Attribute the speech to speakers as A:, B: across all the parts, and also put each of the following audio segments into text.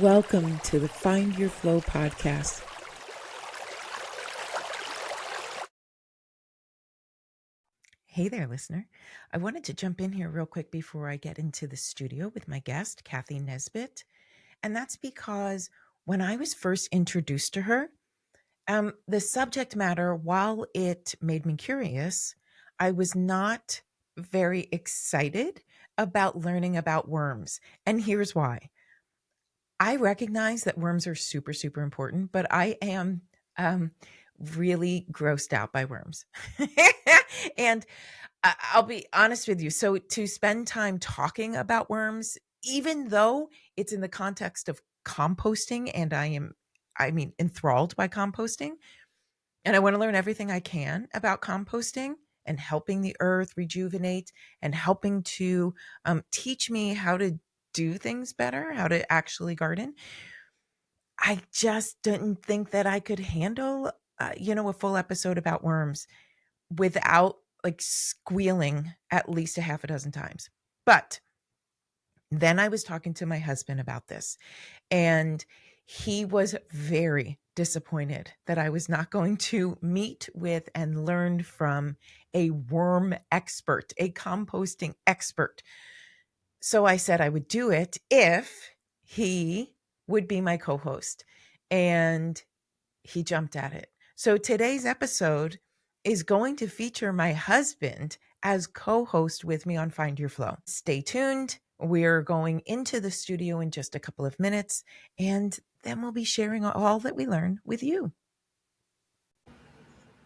A: Welcome to the Find Your Flow podcast. Hey there, listener. I wanted to jump in here real quick before I get into the studio with my guest, Cathy Nesbit. And that's because when I was first introduced to her, the subject matter, while it made me curious, I was not very excited about learning about worms. And here's why. I recognize that worms are super, super important, but I am really grossed out by worms. And I'll be honest with you. So to spend time talking about worms, even though it's in the context of composting, and enthralled by composting, and I want to learn everything I can about composting and helping the earth rejuvenate and helping to teach me how to do things better, how to actually garden. I just didn't think that I could handle, a full episode about worms without like squealing at least a half a dozen times. But then I was talking to my husband about this, and he was very disappointed that I was not going to meet with and learn from a worm expert, a composting expert. So I said I would do it if he would be my co-host, and he jumped at it. So today's episode is going to feature my husband as co-host with me on Find Your Flow. Stay tuned. We're going into the studio in just a couple of minutes, and then we'll be sharing all that we learn with you.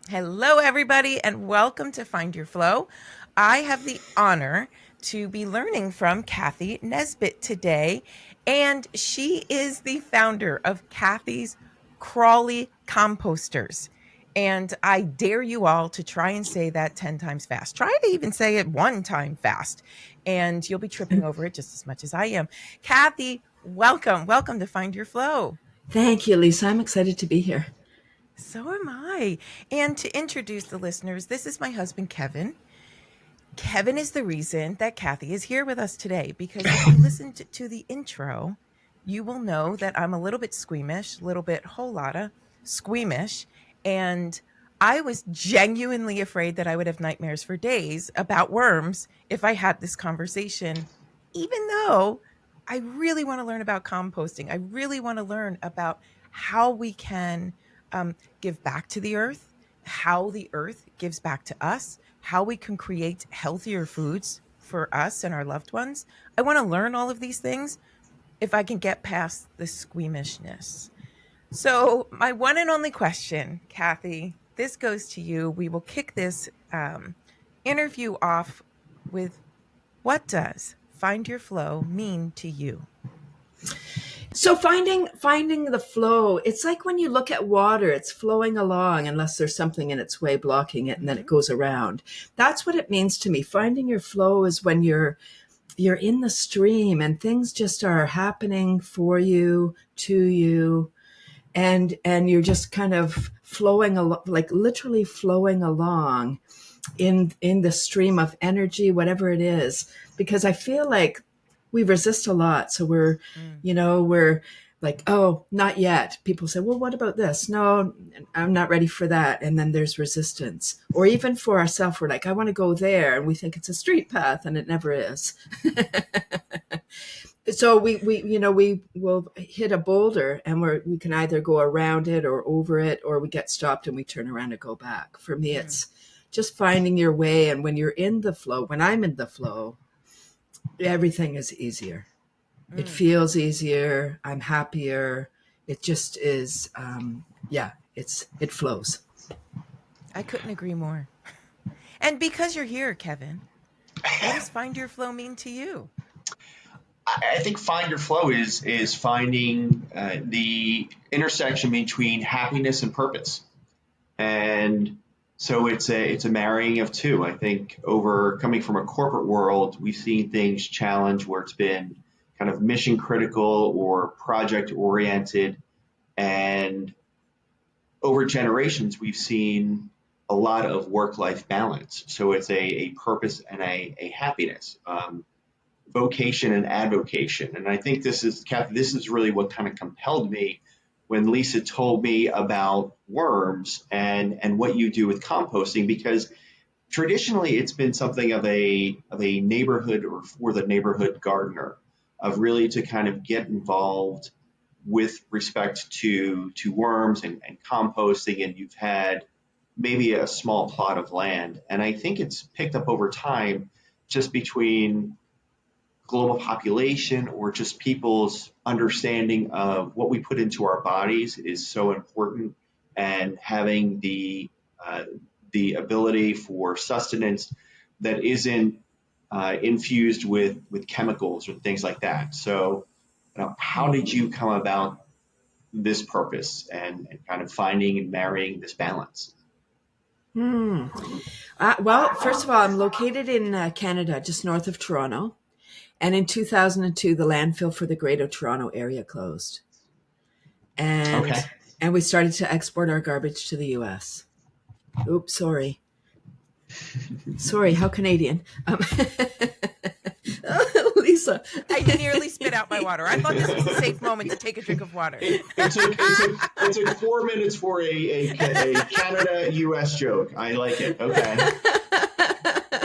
A: Hello, everybody, and welcome to Find Your Flow. I have the honor to be learning from Cathy Nesbit today, and she is the founder of Cathy's Crawly Composters. And I dare you all to try and say that 10 times fast. Try to even say it one time fast, and you'll be tripping over it just as much as I am. Cathy, welcome. Welcome to Find Your Flow.
B: Thank you, Lisa. I'm excited to be here.
A: So am I. And to introduce the listeners, this is my husband, Kevin. Kevin is the reason that Cathy is here with us today, because if you listened to the intro, you will know that I'm a little bit squeamish, a little bit whole lotta squeamish. And I was genuinely afraid that I would have nightmares for days about worms if I had this conversation, even though I really want to learn about composting. I really want to learn about how we can give back to the earth, how the earth gives back to us, how we can create healthier foods for us and our loved ones. I want to learn all of these things if I can get past the squeamishness. So my one and only question, Cathy, this goes to you. We will kick this interview off with, what does Find Your Flow mean to you?
B: So finding the flow, it's like when you look at water, it's flowing along unless there's something in its way blocking it, and then it goes around. That's what it means to me. Finding your flow is when you're in the stream and things just are happening for you, to you, and you're just kind of flowing along, like literally flowing along in the stream of energy, whatever it is. Because I feel like we resist a lot. So we're like, oh, not yet. People say, well, what about this? No, I'm not ready for that. And then there's resistance. Or even for ourselves, we're like, I want to go there. And we think it's a street path, and it never is. So we will hit a boulder, and we can either go around it or over it, or we get stopped and we turn around and go back. For me, it's just finding your way. And when you're in the flow, when I'm in the flow, everything is easier. It feels easier. I'm happier. It just is. It flows.
A: I couldn't agree more. And because you're here, Kevin, what does Find Your Flow mean to you?
C: I think Find Your Flow is finding the intersection between happiness and purpose. And so it's a marrying of two. I think coming from a corporate world, we've seen things challenge where it's been kind of mission critical or project oriented. And over generations, we've seen a lot of work-life balance. So it's a purpose and a happiness. vocation and advocation. And I think this is, Cathy, this is really what kind of compelled me when Lisa told me about worms and what you do with composting, because traditionally it's been something of a neighborhood or for the neighborhood gardener, of really to kind of get involved with respect to worms and composting, and you've had maybe a small plot of land. And I think it's picked up over time, just between global population or just people's understanding of what we put into our bodies is so important, and having the ability for sustenance that isn't infused with chemicals or things like that. So, how did you come about this purpose and kind of finding and marrying this balance?
B: Well, first of all, I'm located in Canada, just north of Toronto. And in 2002, the landfill for the Greater Toronto area closed. And
C: Okay.
B: and we started to export our garbage to the US. Oops, sorry. Sorry, how Canadian. Lisa.
A: I nearly spit out my water. I thought this was a safe moment to take a drink of water.
C: It took 4 minutes for a Canada-US joke. I like it. Okay.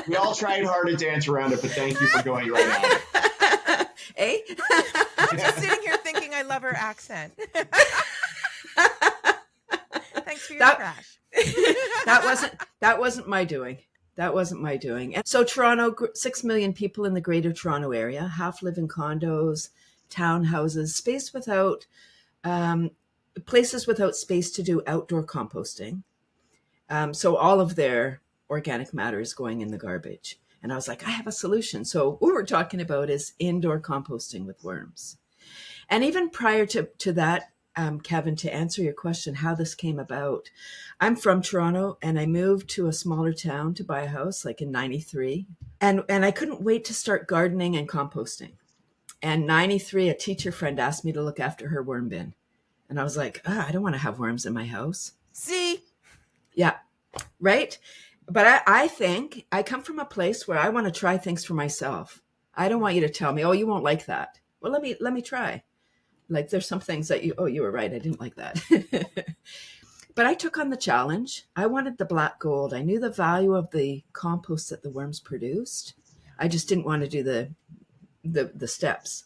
C: We all tried hard to dance around it, but thank you for going right on.
B: Eh?
A: I'm just sitting here thinking I love her accent. Thanks for your trash.
B: That wasn't my doing. That wasn't my doing. And so Toronto, 6 million people in the Greater Toronto area, half live in condos, townhouses, places without space to do outdoor composting. So all of their organic matter is going in the garbage. And I was like, I have a solution. So what we're talking about is indoor composting with worms. And even prior to that, Kevin, to answer your question, how this came about, I'm from Toronto and I moved to a smaller town to buy a house like in 93. And I couldn't wait to start gardening and composting. And 93, a teacher friend asked me to look after her worm bin. And I was like, I don't want to have worms in my house.
A: See?
B: Yeah, right? But I think I come from a place where I want to try things for myself. I don't want you to tell me, oh, you won't like that. Well, let me try. Like there's some things that you were right. I didn't like that. But I took on the challenge. I wanted the black gold. I knew the value of the compost that the worms produced. I just didn't want to do the steps.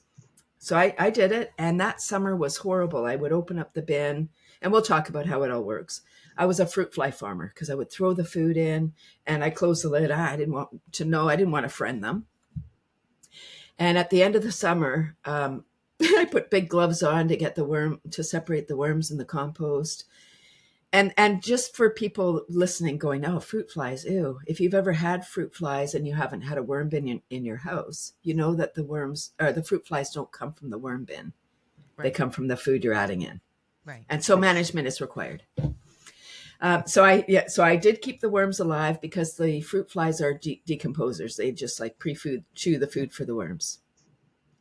B: So I did it. And that summer was horrible. I would open up the bin, and we'll talk about how it all works. I was a fruit fly farmer because I would throw the food in and I closed the lid. I didn't want to know. I didn't want to friend them. And at the end of the summer, I put big gloves on to separate the worms in the compost. And just for people listening going, oh, fruit flies, ew. If you've ever had fruit flies and you haven't had a worm bin in your house, you know that the fruit flies don't come from the worm bin. Right. They come from the food you're adding in.
A: Right.
B: And so management is required. So I did keep the worms alive because the fruit flies are decomposers. They just like chew the food for the worms.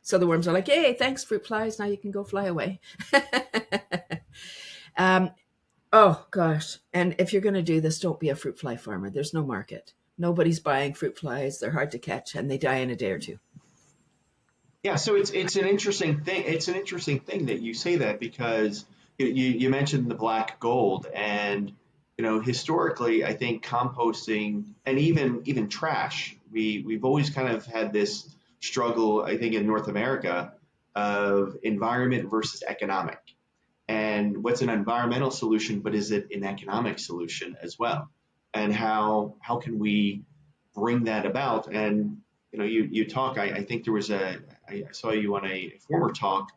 B: So the worms are like, hey, thanks, fruit flies. Now you can go fly away. Oh, gosh. And if you're going to do this, don't be a fruit fly farmer. There's no market. Nobody's buying fruit flies. They're hard to catch, and they die in a day or two.
C: Yeah, so it's an interesting thing. It's an interesting thing that you say that, because you mentioned the black gold, and historically, I think composting and even trash, we've always kind of had this struggle, I think, in North America, of environment versus economic. And what's an environmental solution, but is it an economic solution as well? And how can we bring that about? And you talk. I think there was I saw you on a former talk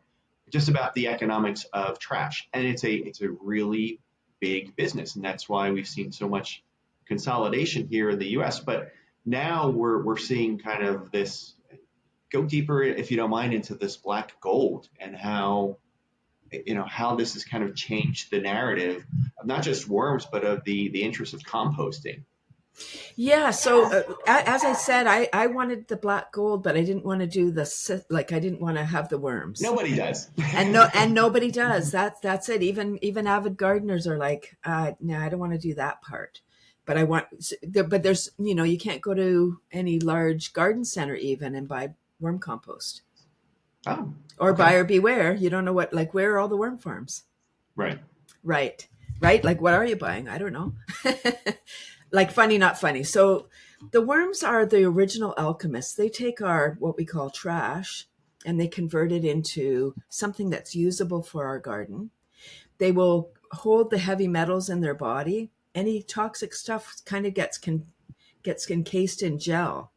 C: just about the economics of trash, and it's a really big business, and that's why we've seen so much consolidation here in the U.S. But now we're seeing kind of this, go deeper, if you don't mind, into this black gold, and how this has kind of changed the narrative of not just worms, but of the interest of composting.
B: Yeah. So as I said, I wanted the black gold, but I didn't want to do I didn't want to have the worms.
C: Nobody does.
B: and nobody does. That's it. Even avid gardeners are like, no, I don't want to do that part. But I want, but there's, you can't go to any large garden center even and buy worm compost.
C: Oh.
B: Or
C: Okay.
B: buyer beware. You don't know what, like, where are all the worm farms?
C: Right.
B: Right. Right. Like, what are you buying? I don't know. Like, funny, not funny. So the worms are the original alchemists. They take our, what we call trash, and they convert it into something that's usable for our garden. They will hold the heavy metals in their body. Any toxic stuff kind of gets encased in gel.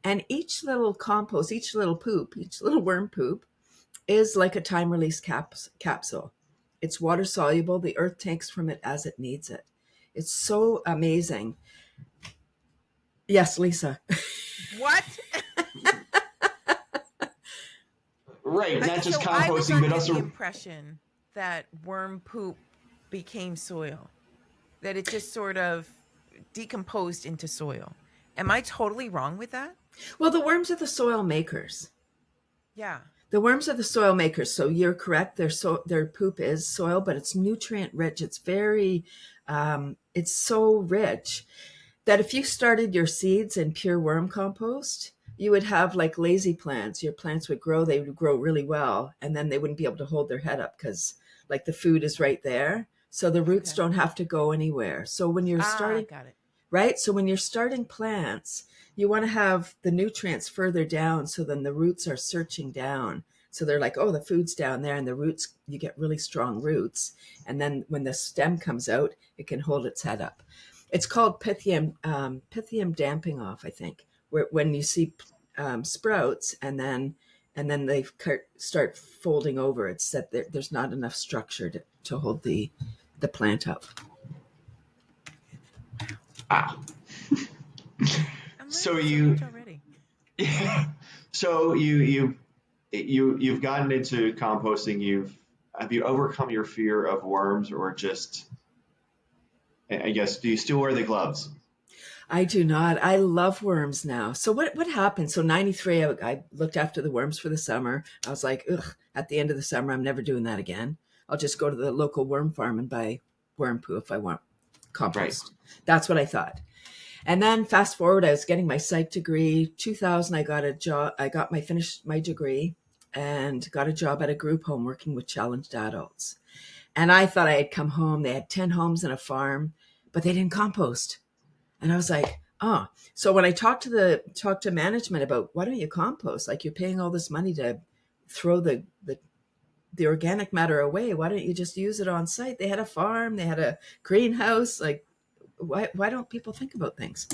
B: And each little compost, each little poop, each little worm poop is like a time release capsule. It's water soluble. The earth takes from it as it needs it. It's so amazing. Yes, Lisa.
A: What?
C: Right. Not just
A: So I was
C: composting, but
A: under the
C: also.
A: impression that worm poop became soil, that it just sort of decomposed into soil. Am I totally wrong with that?
B: Well, the worms are the soil makers.
A: Yeah.
B: The worms are the soil makers. So you're correct. Their poop is soil, but it's nutrient rich. It's very, it's so rich that if you started your seeds in pure worm compost, you would have like lazy plants. Your plants would grow, they would grow really well, and then they wouldn't be able to hold their head up because like the food is right there. So the roots
A: Okay.
B: don't have to go anywhere. So when you're starting,
A: got it.
B: right? So when you're starting plants, you want to have the nutrients further down. So then the roots are searching down. So they're like, oh, the food's down there, and the roots, you get really strong roots. And then when the stem comes out, it can hold its head up. It's called pythium damping off, I think, where when you see sprouts and then they start folding over, it's that there's not enough structure to hold the plant up.
C: Ah.
A: I'm
C: So
A: learning so
C: you.
A: much already.
C: Yeah. So you've gotten into composting. Have you overcome your fear of worms, or just, I guess, do you still wear the gloves?
B: I do not. I love worms now. So what happened? So 93, I looked after the worms for the summer. I was like, ugh, at the end of the summer, I'm never doing that again. I'll just go to the local worm farm and buy worm poo if I want
C: Right.
B: compost. That's what I thought. And then fast forward, I was getting my psych degree. 2000, I got a job. Finished my degree and got a job at a group home working with challenged adults. And I thought I had come home. They had 10 homes and a farm, but they didn't compost. And I was like, oh. So when I talked to management about, why don't you compost? Like, you're paying all this money to throw the organic matter away. Why don't you just use it on site? They had a farm, they had a greenhouse. Like, why don't people think about things?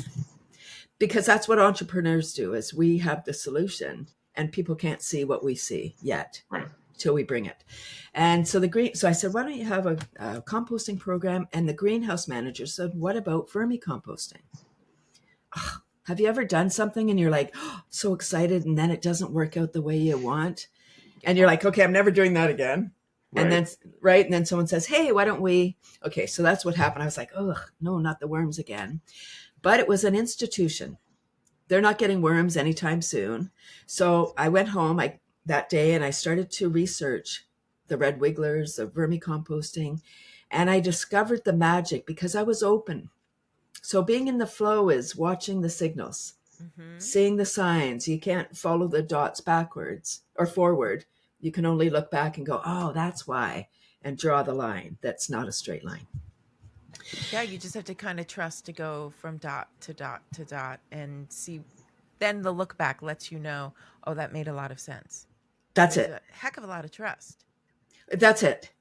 B: Because that's what entrepreneurs do, is we have the solution and people can't see what we see yet.
C: Right.
B: Till we bring it. And so I said, why don't you have a composting program? And the greenhouse manager said, what about vermicomposting? Oh, have you ever done something and you're like, oh, so excited, and then it doesn't work out the way you want? And you're like, okay, I'm never doing that again.
C: Right.
B: And then someone says, hey, why don't we? Okay, so that's what happened. I was like, oh, no, not the worms again. But it was an institution. They're not getting worms anytime soon. So I went home that day and I started to research the red wigglers, the vermicomposting, and I discovered the magic because I was open. So being in the flow is watching the signals, seeing the signs. You can't follow the dots backwards or forward. You can only look back and go, oh, that's why, and draw the line. That's not a straight line.
A: Yeah, you just have to kind of trust to go from dot to dot to dot and see. Then the look back lets you know, oh, that made a lot of sense.
B: That's
A: There's
B: it.
A: a heck of a lot of trust.
B: That's it.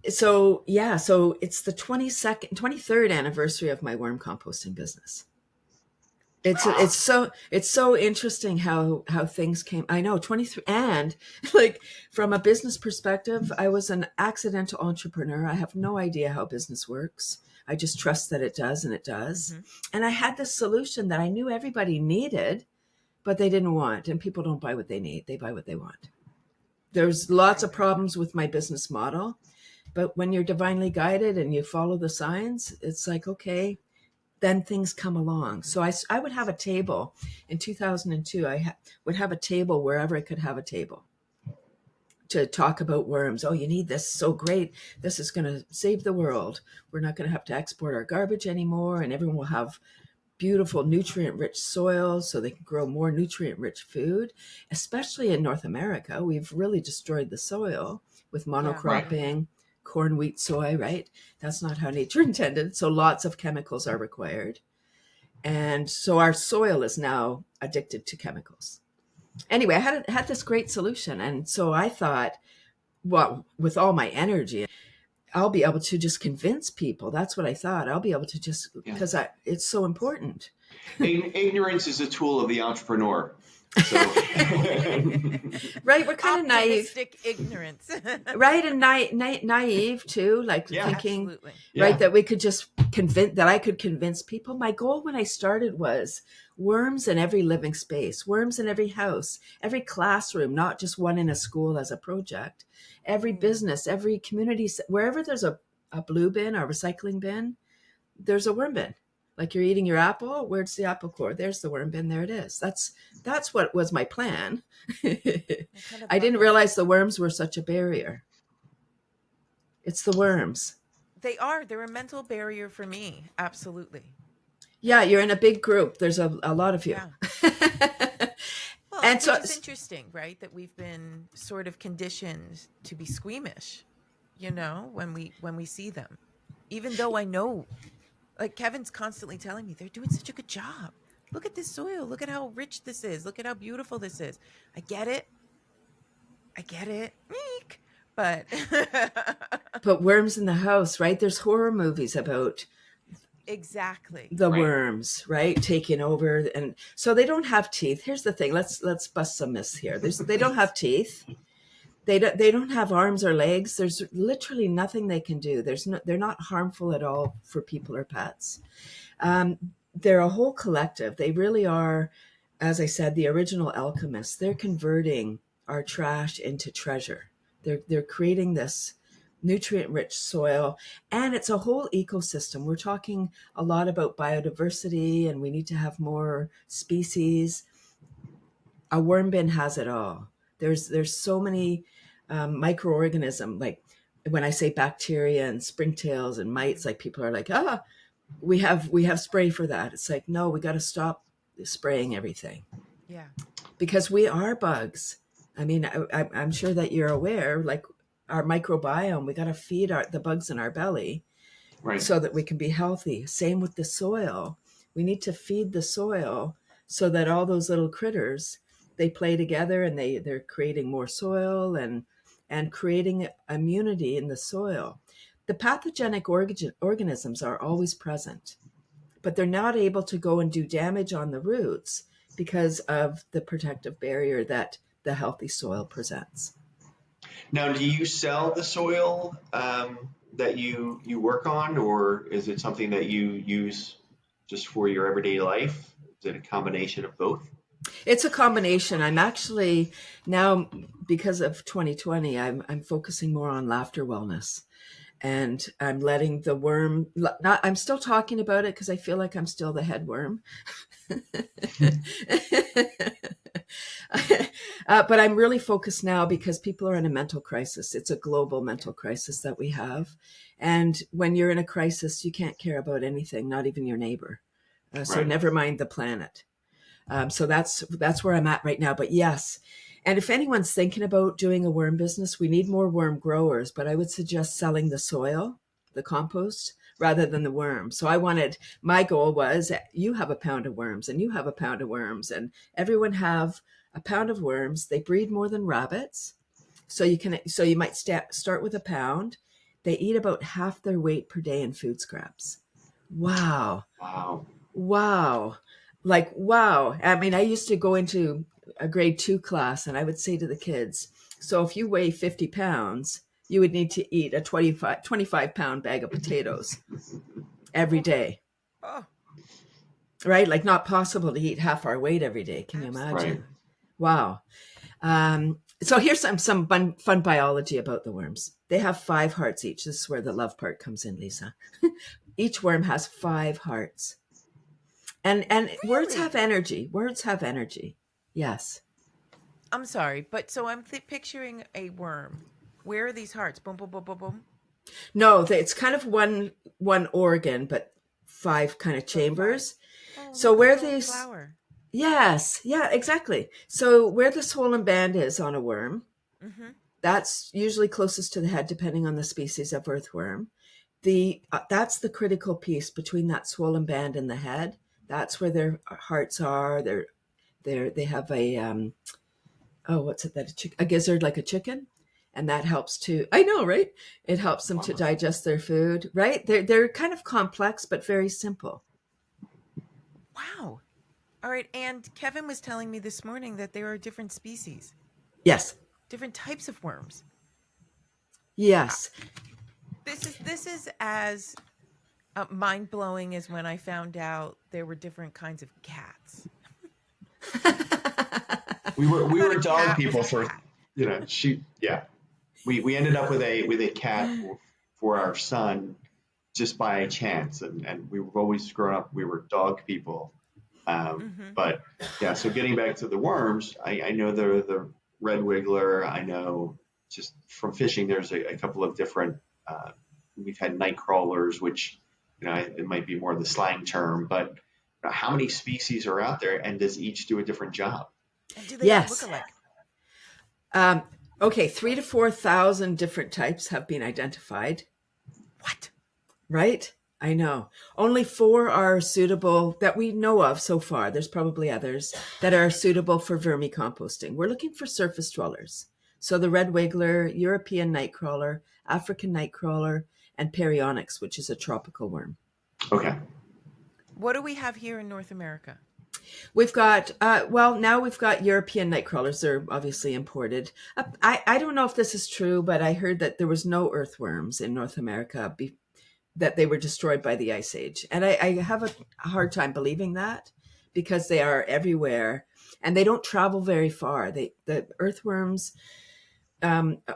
B: So it's the 23rd anniversary of my worm composting business. It's so interesting how things came. I know, 23, and like, from a business perspective, I was an accidental entrepreneur. I have no idea how business works. I just trust that it does, and it does. Mm-hmm. And I had this solution that I knew everybody needed, but they didn't want. And people don't buy what they need; they buy what they want. There's lots of problems with my business model, but when you're divinely guided and you follow the signs, it's like, okay, then things come along. So I would have a table in 2002. I would have a table wherever I could have a table to talk about worms. Oh, you need this. So great. This is going to save the world. We're not going to have to export our garbage anymore, and everyone will have beautiful nutrient-rich soil so they can grow more nutrient-rich food, especially in North America. We've really destroyed the soil with monocropping, corn, wheat, soy, right? That's not how nature intended. So lots of chemicals are required. And so our soil is now addicted to chemicals. Anyway, I had this great solution. And so I thought, well, with all my energy, I'll be able to just convince people. That's what I thought. I'll be able to just, because it's so important.
C: Ignorance is a tool of the entrepreneur. So.
B: Right, we're kind of naive.
A: Optimistic ignorance.
B: Right, and naive too, like thinking,
A: absolutely.
B: Right, that we could just that I could convince people. My goal when I started was worms in every living space, worms in every house, every classroom, not just one in a school as a project, every business, every community, wherever there's a blue bin or recycling bin, there's a worm bin. Like you're eating your apple, where's the apple core? There's the worm bin, there it is. That's what was my plan. I didn't realize the worms were such a barrier. It's the worms.
A: They're a mental barrier for me. Absolutely.
B: Yeah, you're in a big group. There's a lot of you.
A: Yeah. Well, and so it's interesting, right? That we've been sort of conditioned to be squeamish, when we see them, even though I know, like Kevin's constantly telling me they're doing such a good job. Look at this soil. Look at how rich this is. Look at how beautiful this is. I get it. Eek. But
B: worms in the house, right? There's horror movies about
A: exactly
B: the worms, right, taking over, and so they don't have teeth. Here's the thing. Let's bust some myths here. They don't have teeth. They don't have arms or legs. There's literally nothing they can do. They're not harmful at all for people or pets. They're a whole collective. They really are, as I said, the original alchemists. They're converting our trash into treasure. They're creating this nutrient-rich soil, and it's a whole ecosystem. We're talking a lot about biodiversity, and we need to have more species. A worm bin has it all. There's so many microorganisms. Like when I say bacteria and springtails and mites, like people are like, we have spray for that. It's like, no, we got to stop spraying everything.
A: Yeah, because
B: we are bugs. I mean, I'm sure that you're aware, like our microbiome, we got to feed the bugs in our belly, right, so that we can be healthy. Same with the soil. We need to feed the soil so that all those little critters, they play together and they're creating more soil and creating immunity in the soil. The pathogenic organisms are always present, but they're not able to go and do damage on the roots because of the protective barrier that the healthy soil presents.
C: Now, do you sell the soil that you work on, or is it something that you use just for your everyday life? Is it a combination of both?
B: It's a combination. I'm actually now, because of 2020, I'm focusing more on laughter wellness. And I'm letting the worm, I'm still talking about it because I feel like I'm still the head worm. But I'm really focused now because people are in a mental crisis. It's a global mental crisis that we have. And when you're in a crisis, you can't care about anything, not even your neighbor. So never mind the planet. So that's where I'm at right now. But yes. And if anyone's thinking about doing a worm business, we need more worm growers, but I would suggest selling the soil, the compost, rather than the worms. So my goal was you have a pound of worms and you have a pound of worms and everyone have a pound of worms. They breed more than rabbits. So you might start with a pound. They eat about half their weight per day in food scraps. Wow. Like, wow. I mean, I used to go into a grade 2 class and I would say to the kids, so if you weigh 50 pounds, you would need to eat a 25 pound bag of potatoes every day. Oh. Right? Like not possible to eat half our weight every day. Can you imagine? Right. Wow. So here's some fun biology about the worms. They have 5 hearts each. This is where the love part comes in, Lisa. Each worm has 5 hearts. And really? Words have energy. Yes.
A: I'm sorry, but so I'm picturing a worm. Where are these hearts? Boom, boom, boom, boom, boom.
B: No, it's kind of one organ, but 5 kind of chambers.
A: Oh,
B: So
A: like a
B: where
A: little
B: these,
A: flower.
B: yes, yeah, exactly. So where the swollen band is on a worm,
A: Mm-hmm.
B: that's usually closest to the head, depending on the species of earthworm. That's the critical piece between that swollen band and the head. That's where their hearts are. They have a what's it that a gizzard like a chicken, and that helps to. I know, right? It helps them to
C: Wow.
B: digest their food. Right? They're kind of complex but very simple.
A: Wow. All right. And Kevin was telling me this morning that there are different species,
B: Yes.
A: different types of worms. Uh,
B: Yes.
A: this is as mind blowing as when I found out there were different kinds of cats.
C: We were
A: I
C: we
A: thought a
C: were dog
A: cat was
C: people
A: a
C: for,
A: cat.
C: she, yeah. We ended up with a cat for our son just by chance, and we've always grown up, we were dog people.
A: Mm-hmm.
C: But yeah, so getting back to the worms, I know the red wiggler. I know just from fishing, there's a couple of different. Uh, we've had night crawlers, which it might be more the slang term, but how many species are out there, and does each do a different job?
A: And do they all look
B: Yes.
A: alike?
B: Um, okay, 3 to 4 thousand different types have been identified.
A: What?
B: Right? I know. Only four are suitable that we know of so far. There's probably others that are suitable for vermicomposting. We're looking for surface dwellers. So the red wiggler, European nightcrawler, African nightcrawler, and Perionyx, which is a tropical worm.
C: Okay.
A: What do we have here in North America?
B: We've got, now we've got European nightcrawlers. They're obviously imported. I don't know if this is true, but I heard that there was no earthworms in North America that they were destroyed by the ice age. And I have a hard time believing that because they are everywhere and they don't travel very far. The earthworms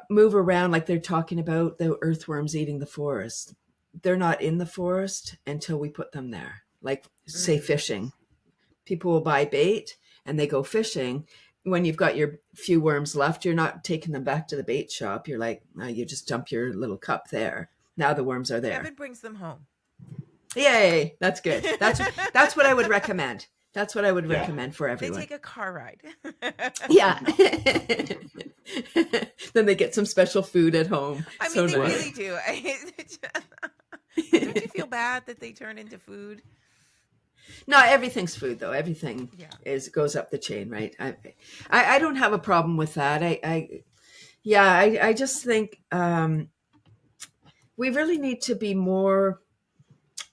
B: move around, like they're talking about the earthworms eating the forest. They're not in the forest until we put them there. Like, say,
A: Mm.
B: fishing. People will buy bait and they go fishing. When you've got your few worms left, you're not taking them back to the bait shop. You're like, you just dump your little cup there. Now the worms are there.
A: Kevin brings them home.
B: Yay, that's good. That's what I would recommend. That's what I would
C: Yeah.
B: recommend for
A: They
B: everyone.
A: take a car ride.
B: Yeah. Then they get some special food at home.
A: I
B: So
A: mean, they
B: nice.
A: really do. Don't you feel bad that they turn into food?
B: No, everything's food though. Everything
A: Yeah.
B: goes up the chain, right? I don't have a problem with that. I just think we really need to be more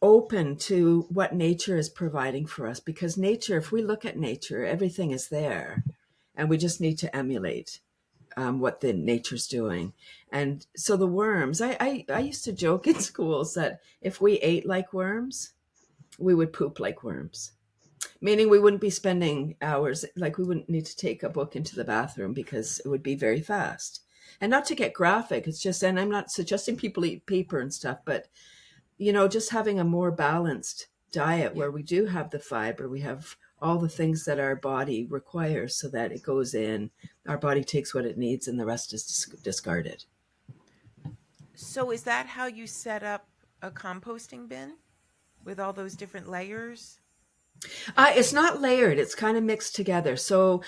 B: open to what nature is providing for us, because nature, if we look at nature, everything is there and we just need to emulate what the nature's doing. And so the worms, I used to joke in schools that if we ate like worms, we would poop like worms, meaning we wouldn't be spending hours, like we wouldn't need to take a book into the bathroom because it would be very fast. And not to get graphic, it's just, and I'm not suggesting people eat paper and stuff, but just having a more balanced diet
A: Yeah.
B: where we do have the fiber, we have all the things that our body requires so that it goes in, our body takes what it needs, and the rest is discarded.
A: So is that how you set up a composting bin with all those different layers?
B: It's not layered, it's kind of mixed together. So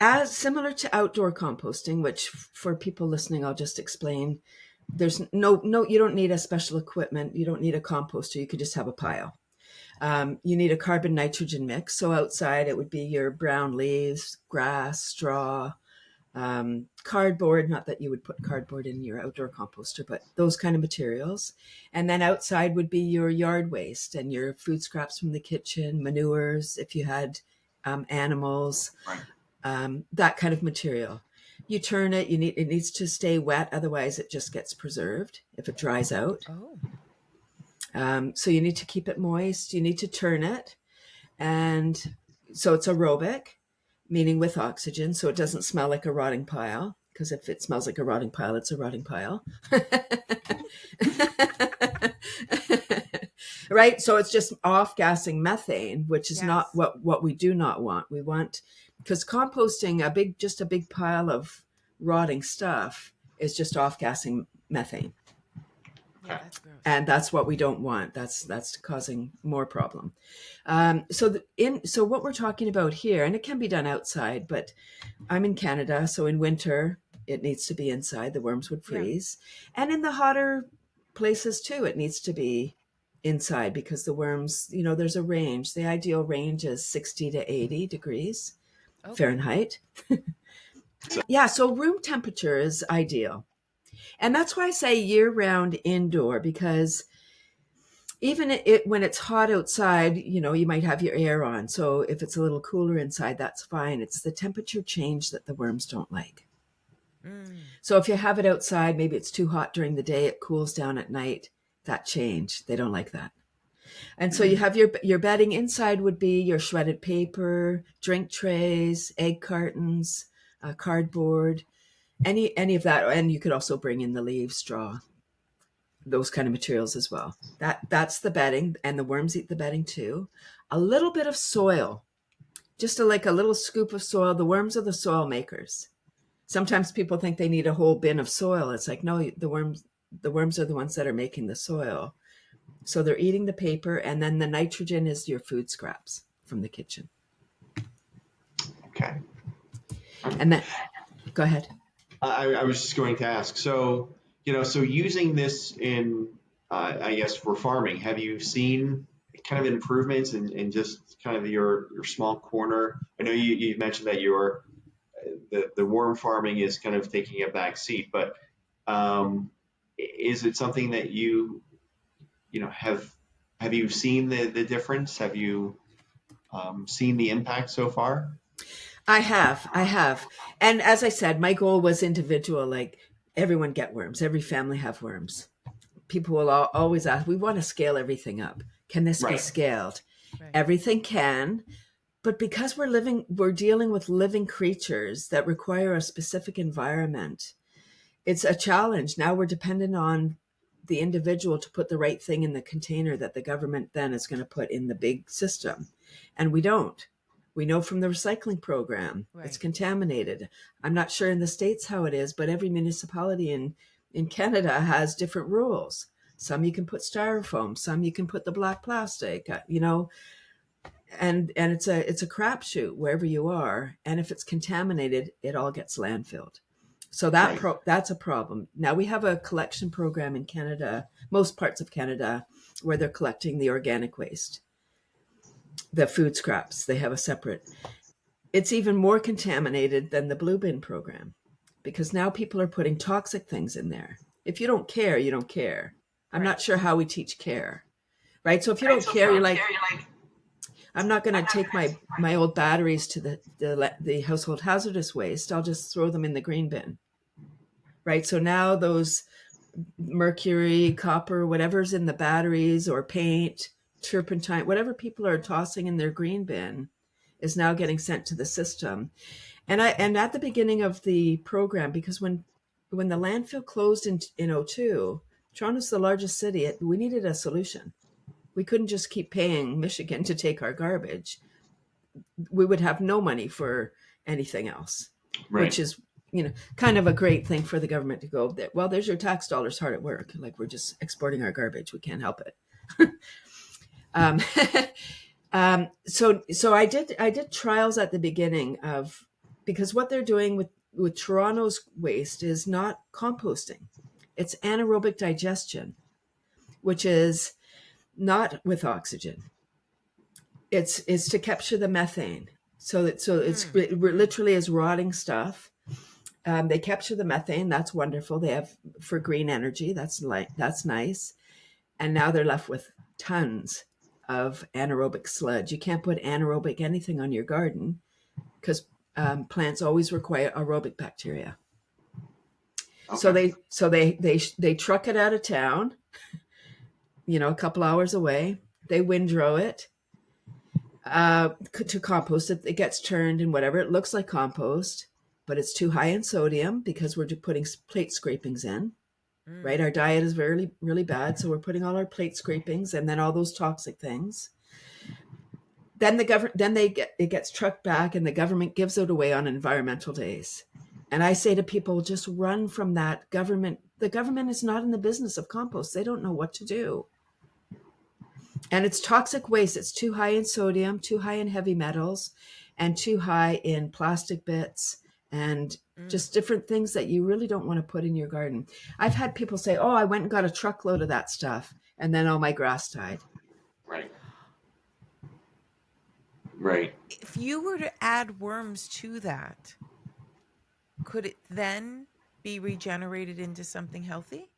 B: as similar to outdoor composting, which for people listening, I'll just explain. There's no, you don't need a special equipment. You don't need a composter. You could just have a pile. You need a carbon nitrogen mix. So outside it would be your brown leaves, grass, straw, cardboard. Not that you would put cardboard in your outdoor composter, but those kind of materials. And then outside would be your yard waste and your food scraps from the kitchen, manures, if you had animals,
C: Right.
B: that kind of material. You turn it. It needs to stay wet, otherwise it just gets preserved if it dries out.
A: Oh.
B: So you need to keep it moist. You need to turn it, and so it's aerobic, meaning with oxygen, so it doesn't smell like a rotting pile. Because if it smells like a rotting pile, it's a rotting pile. Right? So it's just off-gassing methane, which is not
A: Yes.
B: what we do not want. We want, because composting just a big pile of rotting stuff is just off-gassing methane.
A: Yeah, that's gross.
B: And that's what we don't want. That's causing more problem. So what we're talking about here, and it can be done outside, but I'm in Canada, so in winter it needs to be inside. The worms would freeze, and in the hotter places too, it needs to be inside because the worms, there's a range. The ideal range is 60 to 80 degrees Fahrenheit. Yeah, so room temperature is ideal. And that's why I say year-round indoor, because even when it's hot outside, you might have your air on. So if it's a little cooler inside, that's fine. It's the temperature change that the worms don't like. So if you have it outside, maybe it's too hot during the day, it cools down at night. That change, they don't like that. And so you have your bedding. Inside would be your shredded paper, drink trays, egg cartons, cardboard, any of that. And you could also bring in the leaves, straw, those kind of materials as well. That's the bedding, and the worms eat the bedding too. A little bit of soil, just like a little scoop of soil. The worms are the soil makers. Sometimes people think they need a whole bin of soil. It's like, no, the worms are the ones that are making the soil. So they're eating the paper, and then the nitrogen is your food scraps from the kitchen.
C: Okay.
B: And then, go ahead.
C: I was just going to ask, so using this in, I guess, for farming, have you seen kind of improvements in just kind of your small corner? I know you mentioned that the worm farming is kind of taking a back seat, but is it something that have you seen the difference? Have you seen the impact so far?
B: I have. And as I said, my goal was individual, like everyone get worms, every family have worms. People will always ask, we want to scale everything up. Can this be scaled? Right. Everything can, but because we're dealing with living creatures that require a specific environment, it's a challenge. Now we're dependent on the individual to put the right thing in the container that the government then is going to put in the big system. And we don't. We know from the recycling program, it's contaminated. I'm not sure in the States how it is, but every municipality in Canada has different rules. Some you can put styrofoam, some you can put the black plastic, and it's a crapshoot wherever you are. And if it's contaminated, it all gets landfilled. So that's a problem. Now we have a collection program in Canada, most parts of Canada, where they're collecting the organic waste. The food scraps, they have a separate. It's even more contaminated than the blue bin program, because now people are putting toxic things in there. If you don't care, you don't care. I'm not sure how we teach care, right? So if you don't care, you're like, I'm not going to take my old batteries to the household hazardous waste. I'll just throw them in the green bin, right? So now those mercury, copper, whatever's in the batteries, or paint, turpentine, whatever people are tossing in their green bin is now getting sent to the system. And at the beginning of the program, because when the landfill closed in 2002, Toronto's the largest city, we needed a solution. We couldn't just keep paying Michigan to take our garbage. We would have no money for anything else, which is, kind of a great thing for the government to go, well, there's your tax dollars hard at work. Like, we're just exporting our garbage. We can't help it. So I did trials at the beginning because what they're doing with Toronto's waste is not composting. It's anaerobic digestion, which is not with oxygen. It's to capture the methane. It literally is rotting stuff. They capture the methane. That's wonderful. They have for green energy. That's nice. And now they're left with tons of anaerobic sludge. You can't put anaerobic anything on your garden because plants always require aerobic bacteria. Okay. So they truck it out of town, a couple hours away. They windrow it to compost it. It gets turned and whatever. It looks like compost, but it's too high in sodium because we're putting plate scrapings in. Right, our diet is really, really bad, so we're putting all our plate scrapings and then all those toxic things. Then it gets trucked back, and the government gives it away on environmental days, And I say to people, just run from that government. The government is not in the business of compost. They don't know what to do. And it's toxic waste. It's too high in sodium, too high in heavy metals, and too high in plastic bits and just different things that you really don't want to put in your garden. I've had people say, oh, I went and got a truckload of that stuff, and then all my grass died.
C: Right. Right.
A: If you were to add worms to that, could it then be regenerated into something healthy?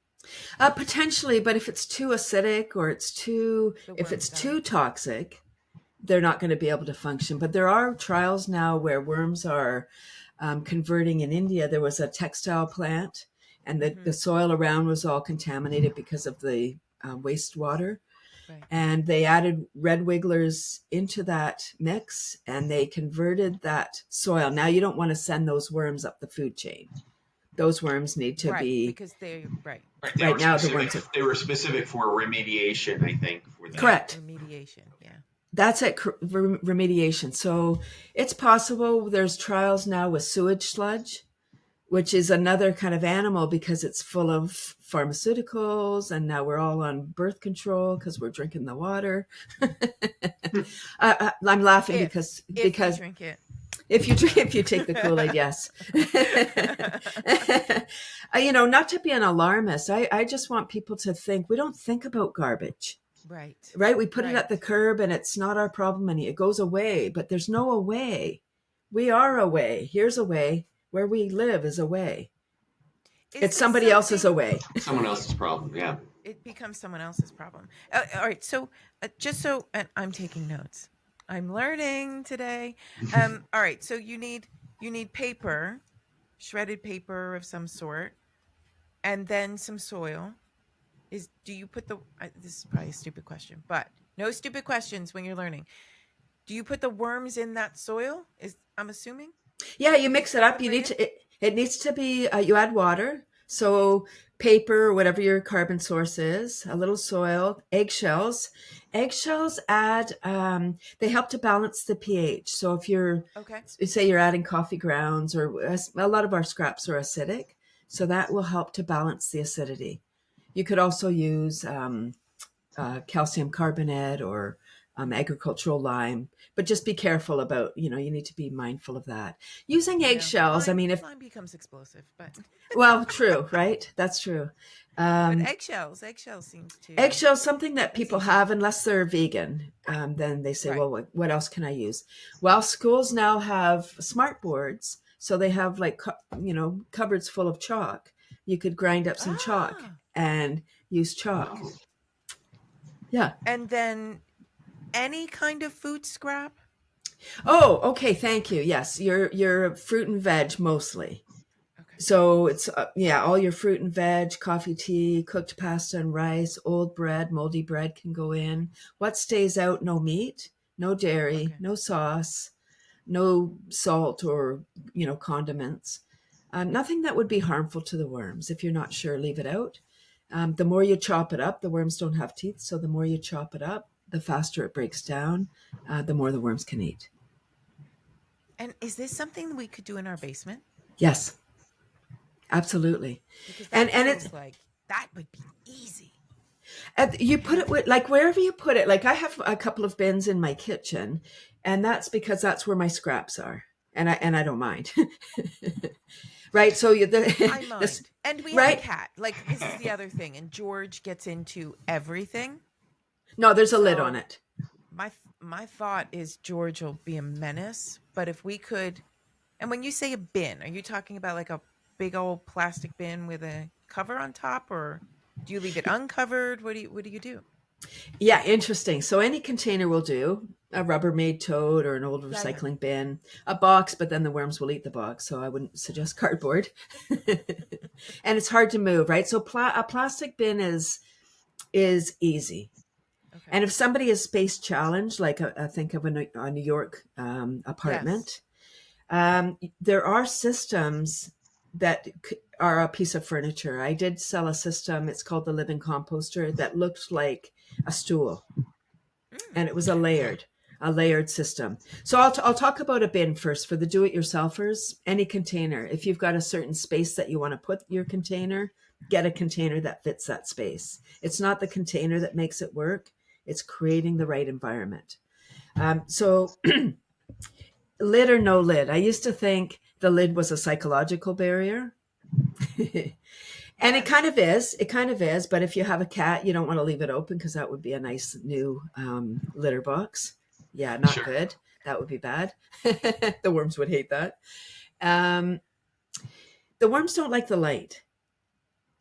B: Potentially, but if it's too acidic or if it's too toxic, they're not going to be able to function. But there are trials now where worms are converting. In India, there was a textile plant, and the soil around was all contaminated because of the wastewater.
A: Right.
B: And they added red wigglers into that mix, and they converted that soil. Now you don't want to send those worms up the food chain. Those worms need to be
A: because they
B: right now. The worms
C: they were specific for remediation, I think. For that.
B: Correct.
A: Remediation, yeah.
B: That's it, remediation. So it's possible. There's trials now with sewage sludge, which is another kind of animal because it's full of pharmaceuticals, and now we're all on birth control because we're drinking the water. I'm laughing because
A: you drink it.
B: If you take the Kool-Aid, yes. Not to be an alarmist, I just want people to think. We don't think about garbage. Right. We put it at the curb, and it's not our problem, and it goes away. But there's no away. We are away. Here's a way. Where we live is away. It's somebody else's away.
C: Someone else's problem. Yeah.
A: It becomes someone else's problem. All right. So and I'm taking notes. I'm learning today. All right. So you need paper, shredded paper of some sort, and then some soil. Do you put this is probably a stupid question, but no stupid questions when you're learning. Do you put the worms in that soil? I'm assuming?
B: Yeah, you mix it up. You need to, it needs to be, you add water. So paper, whatever your carbon source is, a little soil, eggshells. Eggshells add, they help to balance the pH. So if say you're adding coffee grounds, or a lot of our scraps are acidic, so that will help to balance the acidity. You could also use calcium carbonate or agricultural lime, but just be careful about, you need to be mindful of that. Using eggshells, if
A: lime becomes explosive, but
B: well, true, right? That's true.
A: But eggshells seems to
B: eggshells, something that people have unless they're vegan. Then they say, well, what else can I use? Well, schools now have smart boards, so they have cupboards full of chalk. You could grind up some chalk and use chalk.
C: Oh.
B: Yeah,
A: and then any kind of food scrap?
B: Oh, okay. Thank you. Yes. Your fruit and veg mostly. Okay. So it's, all your fruit and veg, coffee, tea, cooked pasta and rice, old bread, moldy bread can go in. What stays out? No meat, no dairy, no sauce, no salt or, condiments. Nothing that would be harmful to the worms. If you're not sure, leave it out. The more you chop it up, the worms don't have teeth. So the more you chop it up, the faster it breaks down, the more the worms can eat.
A: And is this something we could do in our basement?
B: Yes, absolutely.
A: Because and it's like that would be easy.
B: You put it wherever you put it. Like I have a couple of bins in my kitchen, and that's because that's where my scraps are, and I don't mind. Right. So
A: I mind. And we have a cat. Like this is the other thing. And George gets into everything.
B: No, there's a lid on it.
A: My thought is George will be a menace, but if we could, and when you say a bin, are you talking about like a big old plastic bin with a cover on top, or do you leave it uncovered? What do you do?
B: Yeah, interesting. So any container will do. A Rubbermaid tote or an old recycling bin, a box, but then the worms will eat the box. So I wouldn't suggest cardboard. And it's hard to move, right? So a plastic bin is easy. Okay. And if somebody is space challenged, like I think of a New York apartment, there are systems that are a piece of furniture. I did sell a system. It's called the Living Composter that looked like a stool, and it was a layered. a layered system. So I'll talk about a bin first for the do-it-yourselfers. Any container, if you've got a certain space that you want to put your container, get a container that fits that space. It's not the container that makes it work. It's creating the right environment. So lid or no lid. I used to think the lid was a psychological barrier. And it kind of is. It kind of is. But if you have a cat, you don't want to leave it open because that would be a nice new litter box. Yeah, not
C: Sure.
B: good. That would be bad. The worms would hate that. The worms don't like the light.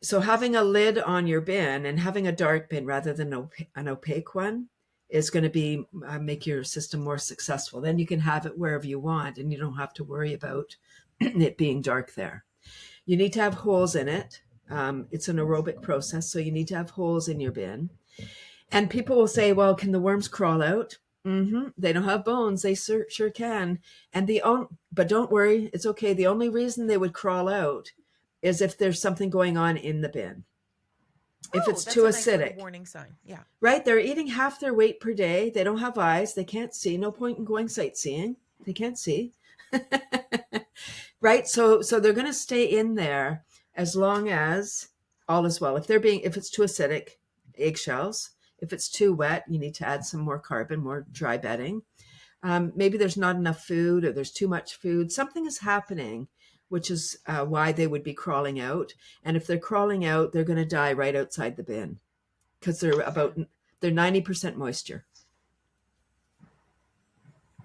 B: So having a lid on your bin and having a dark bin rather than an opaque one is going to be make your system more successful. Then you can have it wherever you want and you don't have to worry about it being dark there. You need to have holes in it. It's an aerobic process, so you need to have holes in your bin. And people will say, well, can the worms crawl out? They don't have bones. They sure can. But don't worry, it's okay. The only reason they would crawl out is if there's something going on in the bin. If it's too acidic.
A: Nice warning sign. Yeah.
B: Right? They're eating half their weight per day. They don't have eyes. They can't see. No point in going sightseeing. They can't see. Right? So they're going to stay in there as long as all is well. If it's too acidic, eggshells. If it's too wet, you need to add some more carbon, more dry bedding. Maybe there's not enough food or there's too much food. Something is happening, which is why they would be crawling out. And if they're crawling out, they're going to die right outside the bin because they're 90% moisture.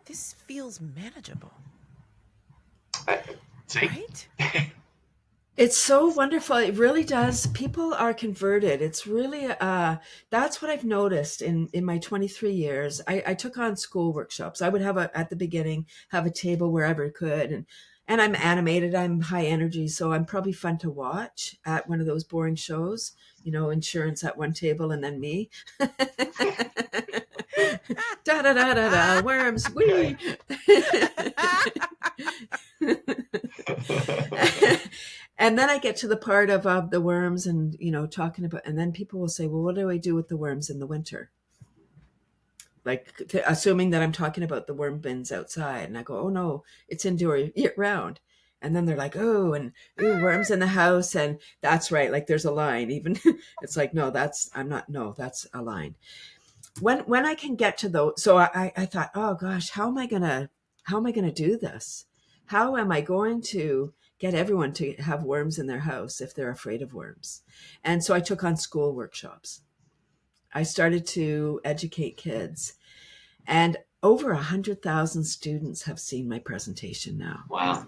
A: This feels manageable.
C: See?
A: Right?
B: It's so wonderful. It really does. People are converted. It's really, that's what I've noticed in my 23 years. I took on school workshops. I would at the beginning, have a table wherever I could. And I'm animated. I'm high energy. So I'm probably fun to watch at one of those boring shows, insurance at one table and then me. Da da da da da, worms, wee. And then I get to the part of the worms and, talking about, and then people will say, well, what do I do with the worms in the winter? Like assuming that I'm talking about the worm bins outside. And I go, oh no, it's indoor year round. And then they're like, oh, and worms in the house. And that's right. Like there's a line even. It's like, no, that's a line. When I can get to those, so I thought, oh gosh, how am I gonna do this? How am I going to get everyone to have worms in their house if they're afraid of worms? And so I took on school workshops. I started to educate kids, and over 100,000 students have seen my presentation now. Wow.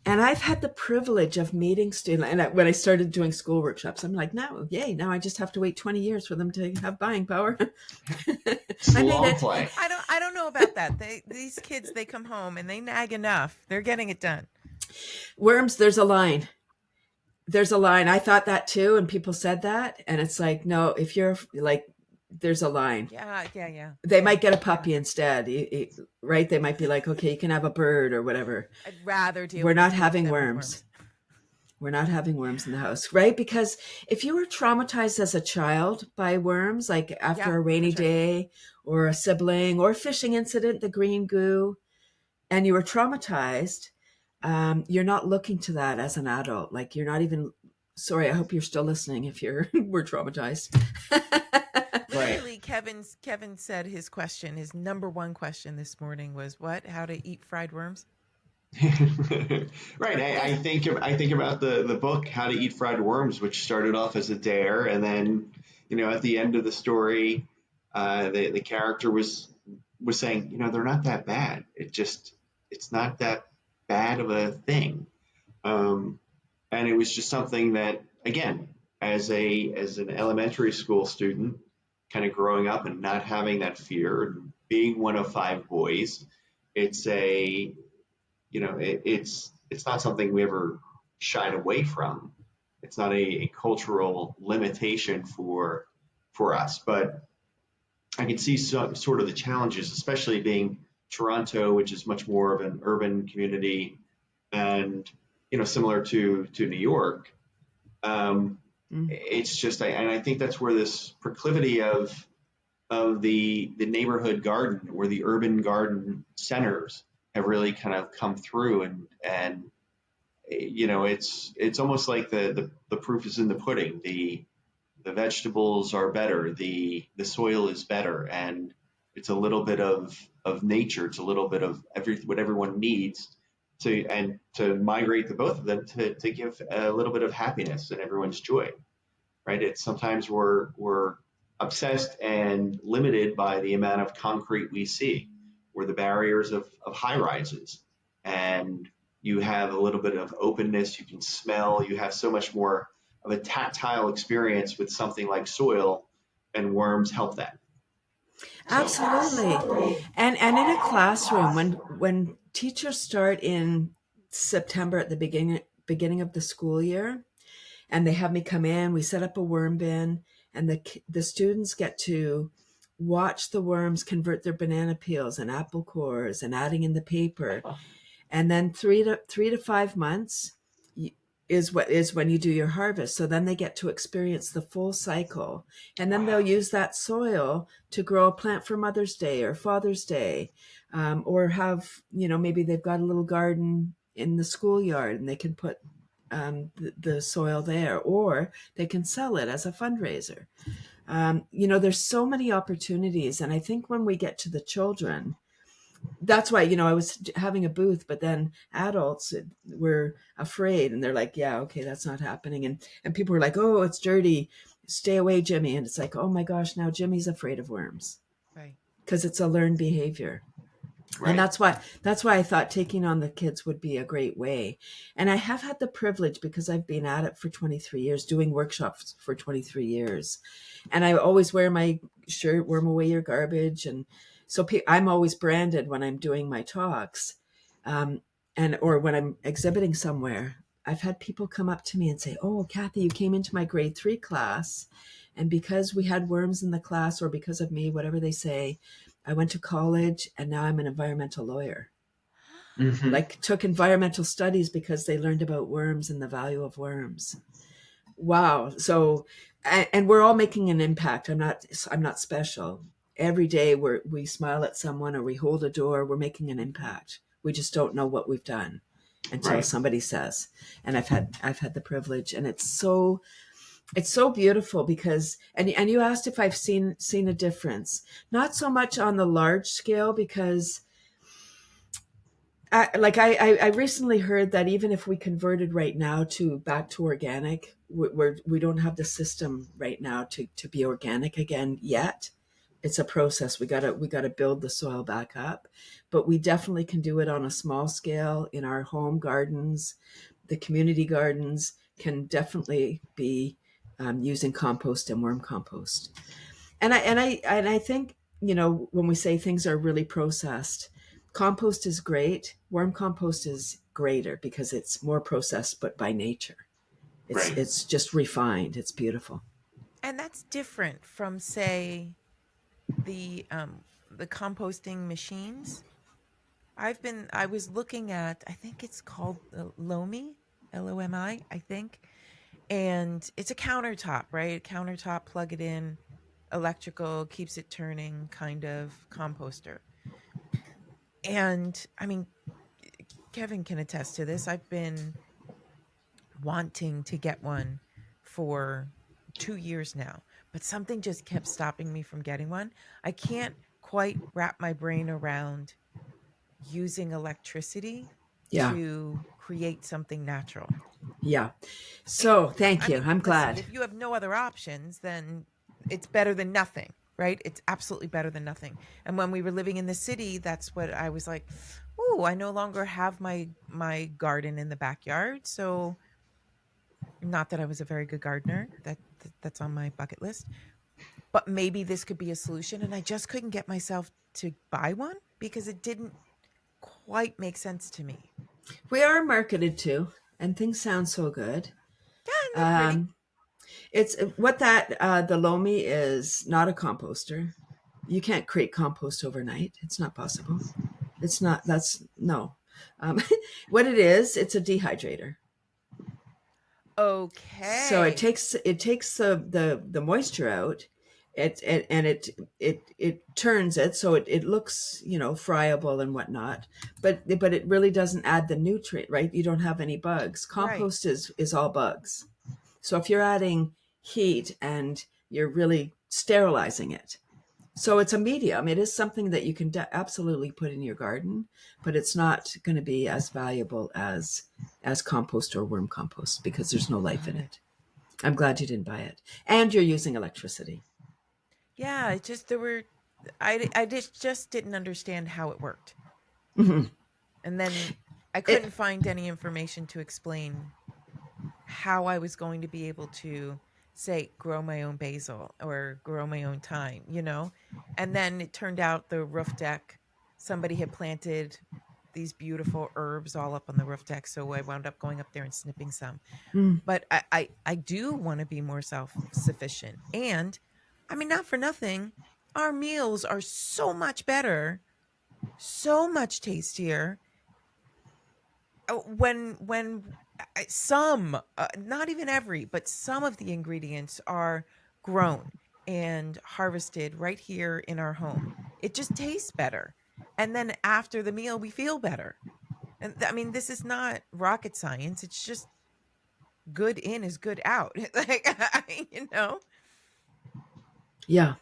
B: And I've had the privilege of meeting students. And when I started doing school workshops, I'm like, now I just have to wait 20 years for them to have buying power.
C: I made it.
A: Play. I don't know about that. These kids, they come home and they nag enough. They're getting it done. Worms,
B: there's a line. I thought that too. And people said that. And it's like, no, if you're like, there's a line.
A: Yeah.
B: They might get a puppy instead, right? They might be like, okay, you can have a bird or whatever.
A: I'd rather deal.
B: We're not having worms. We're not having worms in the house, right? Because if you were traumatized as a child by worms, like after a rainy day or a sibling or a fishing incident, the green goo, and you were traumatized, you're not looking to that as an adult. Like you're not even, sorry, I hope you're still listening if we're traumatized.
A: Literally, Kevin said his number one question this morning was how to eat fried worms.
C: Right. I think about the book How to Eat Fried Worms, which started off as a dare, and then at the end of the story, the character was saying, they're not that bad. It's not that bad of a thing, and it was just something that, again, as an elementary school student, kind of growing up and not having that fear, being one of 5 boys, it's it's not something we ever shied away from. It's not a cultural limitation for us, but I can see sort of the challenges, especially being Toronto, which is much more of an urban community, and similar to New York.
B: Mm.
C: It's just, and I think that's where this proclivity of the neighborhood garden or the urban garden centers have really kind of come through, and it's almost like the proof is in the pudding. The vegetables are better, the soil is better, and it's a little bit of nature, it's a little bit of what everyone needs to migrate the both of them to give a little bit of happiness and everyone's joy, right? It's sometimes we're obsessed and limited by the amount of concrete we see, or the barriers of high rises, and you have a little bit of openness. You can smell. You have so much more of a tactile experience with something like soil, and worms help that. So,
B: Absolutely. And in a classroom, when teachers start in September at the beginning of the school year, and they have me come in, we set up a worm bin, and the students get to watch the worms convert their banana peels and apple cores and adding in the paper. And then 3 to 5 months is when you do your harvest. So then they get to experience the full cycle, and then they'll use that soil to grow a plant for Mother's Day or Father's Day, or have, maybe they've got a little garden in the schoolyard and they can put the soil there, or they can sell it as a fundraiser. There's so many opportunities, and I think when we get to the children, that's why, I was having a booth, but then adults were afraid, and they're like, yeah, okay, that's not happening. And people were like, oh, it's dirty. Stay away, Jimmy. And it's like, oh my gosh, now Jimmy's afraid of worms.
A: Right.
B: Because it's a learned behavior.
C: right.
B: And that's why I thought taking on the kids would be a great way. And I have had the privilege, because I've been at it for 23 years, doing workshops for 23 years. And I always wear my shirt, worm away your garbage. And so I'm always branded when I'm doing my talks, or when I'm exhibiting somewhere. I've had people come up to me and say, oh, Cathy, you came into my grade 3 class, and because we had worms in the class, or because of me, whatever they say, I went to college and now I'm an environmental lawyer.
C: Mm-hmm.
B: Like, took environmental studies because they learned about worms and the value of worms. Wow. So, and we're all making an impact. I'm not special. Every day we smile at someone or we hold a door, we're making an impact. We just don't know what we've done until
C: Right.
B: somebody says. And I've had the privilege, and it's so beautiful because, and you asked if I've seen a difference. Not so much on the large scale, because I recently heard that even if we converted right now back to organic, we don't have the system right now to be organic again yet. It's a process. We gotta build the soil back up, but we definitely can do it on a small scale in our home gardens. The community gardens can definitely be using compost and worm compost. And I think, when we say things are really processed, compost is great. Worm compost is greater because it's more processed, but by nature.
C: Right.
B: It's just refined. It's beautiful.
A: And that's different from, say, the composting machines. I was looking at, I think it's called Lomi, Lomi, I think. And it's a countertop, right? A countertop, plug it in, electrical, keeps it turning kind of composter. And I mean, Kevin can attest to this. I've been wanting to get one for 2 years now, but something just kept stopping me from getting one. I can't quite wrap my brain around using electricity
B: Yeah.
A: to create something natural.
B: Yeah. So thank
A: I
B: you.
A: mean,
B: I'm
A: listen,
B: glad.
A: if you have no other options, then it's better than nothing, right? It's absolutely better than nothing. And when we were living in the city, that's what I was like, oh, I no longer have my garden in the backyard. So, not that I was a very good gardener. That's on my bucket list. But maybe this could be a solution, and I just couldn't get myself to buy one because it didn't quite make sense to me.
B: We are marketed to, and things sound so good.
A: Yeah, and they're pretty.
B: It's what that the Lomi is not a composter. You can't create compost overnight. It's not possible. It's not. That's no. What it is, it's a dehydrator. So it
A: Okay.
B: takes the moisture out. It turns it so it looks, friable and whatnot, but it really doesn't add the nutrient, right? You don't have any bugs.
A: Right.
B: Compost is all bugs. So if you're adding heat and you're really sterilizing it, so it's a medium. It is something that you can absolutely put in your garden, but it's not going to be as valuable as compost or worm compost because there's no life in
A: Got it.
B: it. I'm glad you didn't buy it. And you're using electricity.
A: Yeah, it just there were I just didn't understand how it worked.
B: Mhm.
A: And then I couldn't
B: It,
A: find any information to explain how I was going to be able to say grow my own basil or grow my own thyme, you know? And then it turned out the roof deck, somebody had planted these beautiful herbs all up on the roof deck. So I wound up going up there and snipping some.
B: mm,
A: But I do want to be more self sufficient. And I mean, not for nothing, our meals are so much better, so much tastier when some not even every but some of the ingredients are grown and harvested right here in our home. It just tastes better, and then after the meal we feel better. And I mean, this is not rocket science. It's just good in is good out. Like, you know.
B: yeah.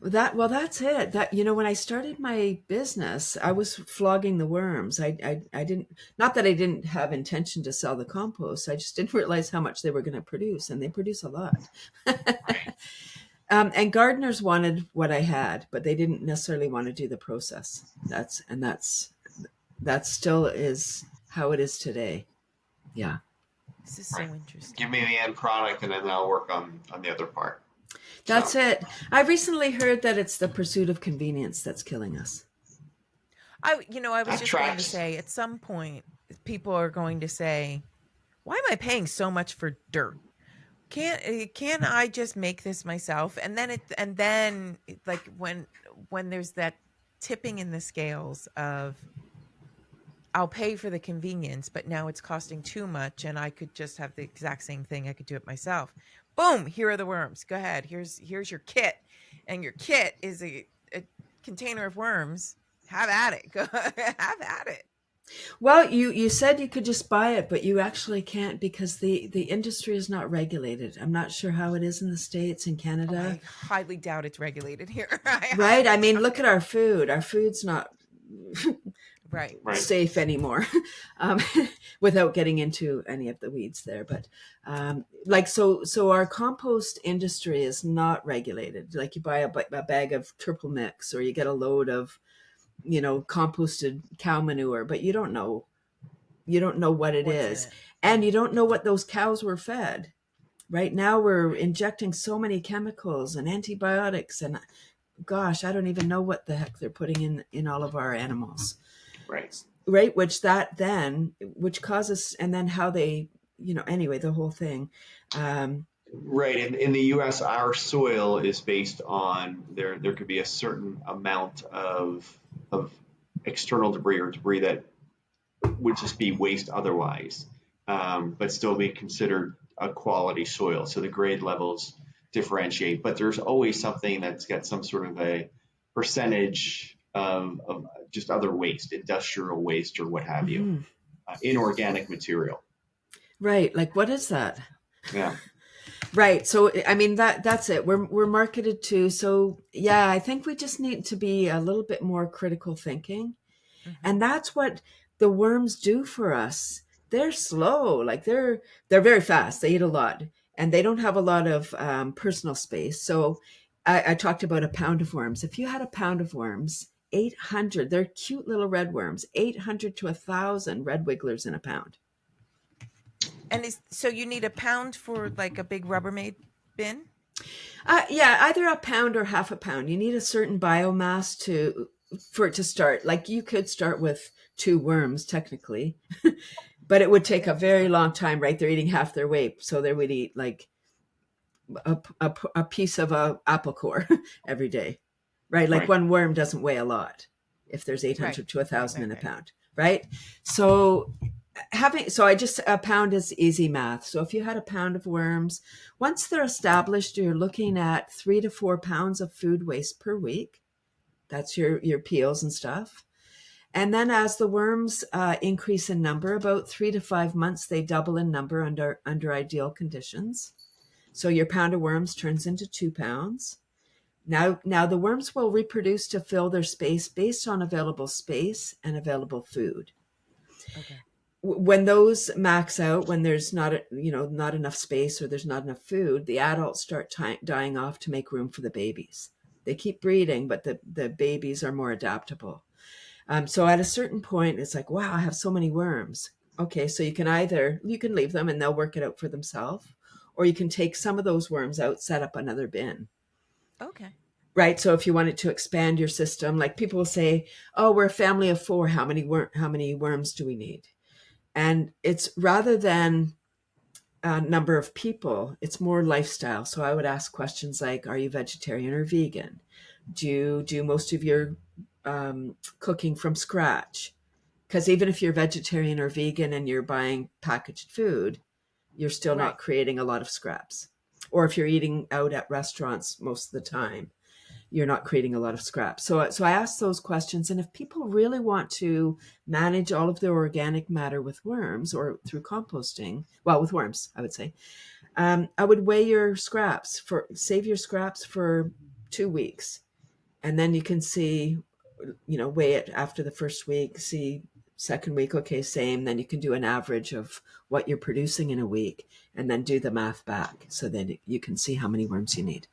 B: That's it. That when I started my business, I was flogging the worms. I didn't, not that I didn't have intention to sell the compost. I just didn't realize how much they were going to produce, and they produce a lot.
C: Right.
B: And gardeners wanted what I had, but they didn't necessarily want to do the process. That still is how it is today. Yeah.
A: This is
C: Right.
A: so
C: Give
A: interesting.
C: me the end product, and then I'll work on the other part.
B: That's
C: So
B: it. I've recently heard that it's the pursuit of convenience that's killing us.
A: I was
C: that
A: just going to
C: tracks.
A: say at some point people are going to say, why am I paying so much for dirt? Can I just make this myself? Like when there's that tipping in the scales of I'll pay for the convenience, but now it's costing too much and I could just have the exact same thing. I could do it myself. Boom, here are the worms. Go ahead. Here's your kit. And your kit is a container of worms. Have at it. Go have at it.
B: Well, you said you could just buy it, but you actually can't because the industry is not regulated. I'm not sure how it is in the States and
A: Oh,
B: Canada.
A: I highly doubt it's regulated here. I
B: Right? I
A: highly
B: mean,
A: doubt
B: look at
A: it.
B: our food. Our food's not
A: Right.
C: Right.
B: safe anymore, um, without getting into any of the weeds there. But so our compost industry is not regulated. Like you buy a bag of triple mix, or you get a load of composted cow manure, but you don't know what it
A: What's in
B: is,
A: it?
B: and you don't know what those cows were fed. Right now we're injecting so many chemicals and antibiotics, and gosh, I don't even know what the heck they're putting in all of our animals.
C: Right.
B: Right, which causes, and then how they, anyway, the whole thing.
C: Right. In the U.S., our soil is based on there could be a certain amount of external debris or debris that would just be waste otherwise, but still be considered a quality soil. So the grade levels differentiate, but there's always something that's got some sort of a percentage of just other waste, industrial waste or what have you,
B: Mhm.
C: inorganic material.
B: Right, like what is that?
C: Yeah.
B: Right. So I mean that's it. We're marketed to. So yeah, I think we just need to be a little bit more critical thinking.
A: Hmm.
B: And that's what the worms do for us. They're slow. Like they're very fast. They eat a lot, and they don't have a lot of personal space. So I talked about a pound of worms. If you had a pound of worms, 800, they're cute little red worms, 800 to 1,000 red wigglers in a pound.
A: And is so you need a pound for like a big Rubbermaid bin?
B: Yeah, either a pound or half a pound. You need a certain biomass for it to start. Like you could start with two worms technically, but it would take a very long time. Right, they're eating half their weight, so they would eat like a piece of a apple core every day. Right, like
C: Right.
B: one worm doesn't weigh a lot if there's
A: Right.
B: 800 to
A: Right,
B: 1,000
A: right,
B: in a
A: right.
B: pound. Right, so a pound is easy math. So if you had a pound of worms, once they're established, you're looking at 3 to 4 pounds of food waste per week. That's your peels and stuff. And then as the worms increase in number, about 3 to 5 months, they double in number under ideal conditions. So your pound of worms turns into 2 pounds. Now the worms will reproduce to fill their space based on available space and available food.
A: Okay.
B: When those max out, when there's not enough space or there's not enough food, the adults start dying off to make room for the babies. They keep breeding, but the babies are more adaptable. So at a certain point, it's like, wow, I have so many worms. Okay, so you can leave them and they'll work it out for themselves, or you can take some of those worms out, set up another bin.
A: Okay.
B: Right. So if you wanted to expand your system, like people will say, oh, we're a family of 4. How many worms do we need? And it's rather than a number of people, it's more lifestyle. So I would ask questions like, are you vegetarian or vegan? Do you do most of your cooking from scratch? Because even if you're vegetarian or vegan and you're buying packaged food, you're still not creating a lot of scraps. Or if you're eating out at restaurants most of the time, you're not creating a lot of scraps. So I ask those questions. And if people really want to manage all of their organic matter with worms or through composting, well, with worms, I would say, I would weigh your scraps save your scraps for 2 weeks. And then you can see, weigh it after the first week, see second week, okay, same. Then you can do an average of what you're producing in a week and then do the math back so that you can see how many worms you need.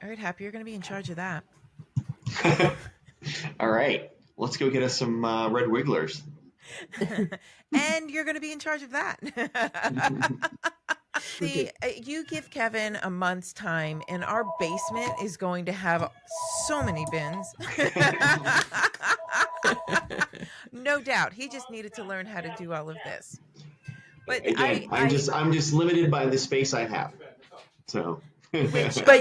A: All right, Happy, you're going to be in charge of that.
C: All right, let's go get us some red wigglers.
A: And you're going to be in charge of that. You give Kevin a month's time, and our basement is going to have so many bins. No doubt. He just needed to learn how to do all of this. But
C: again, I'm just limited by the space I have. So.
A: I'm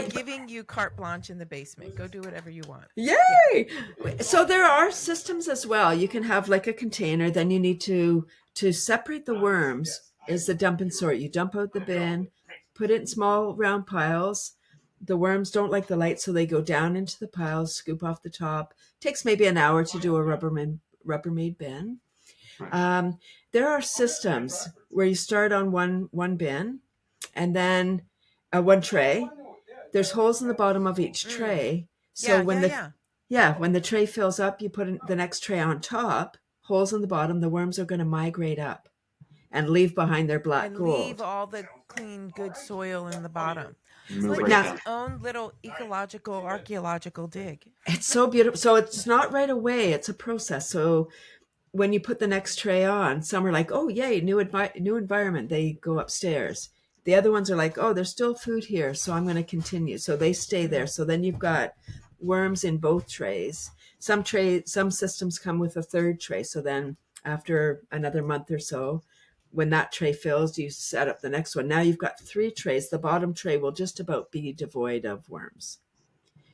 A: giving you carte blanche in the basement. Go do whatever you want.
B: Yay! Yeah. So there are systems as well. You can have like a container. Then you need to separate the worms. Is the dump and sort. You dump out the bin, put it in small round piles. The worms don't like the light, so they go down into the piles, scoop off the top. Takes maybe an hour to do a Rubbermaid bin. There are systems where you start on one bin and then one tray. There's holes in the bottom of each tray. So when the tray fills up, you put the next tray on top, holes in the bottom, the worms are going to migrate up and leave behind their black gold.
A: And leave all the clean, good soil in the bottom. It's like its own little ecological, archaeological dig.
B: It's so beautiful. So it's not right away. It's a process. So when you put the next tray on, some are like, oh, yay, new environment. They go upstairs. The other ones are like, oh, there's still food here, so I'm going to continue. So they stay there. So then you've got worms in both trays. Some systems come with a third tray. So then after another month or so, when that tray fills, you set up the next one. Now you've got 3 trays. The bottom tray will just about be devoid of worms.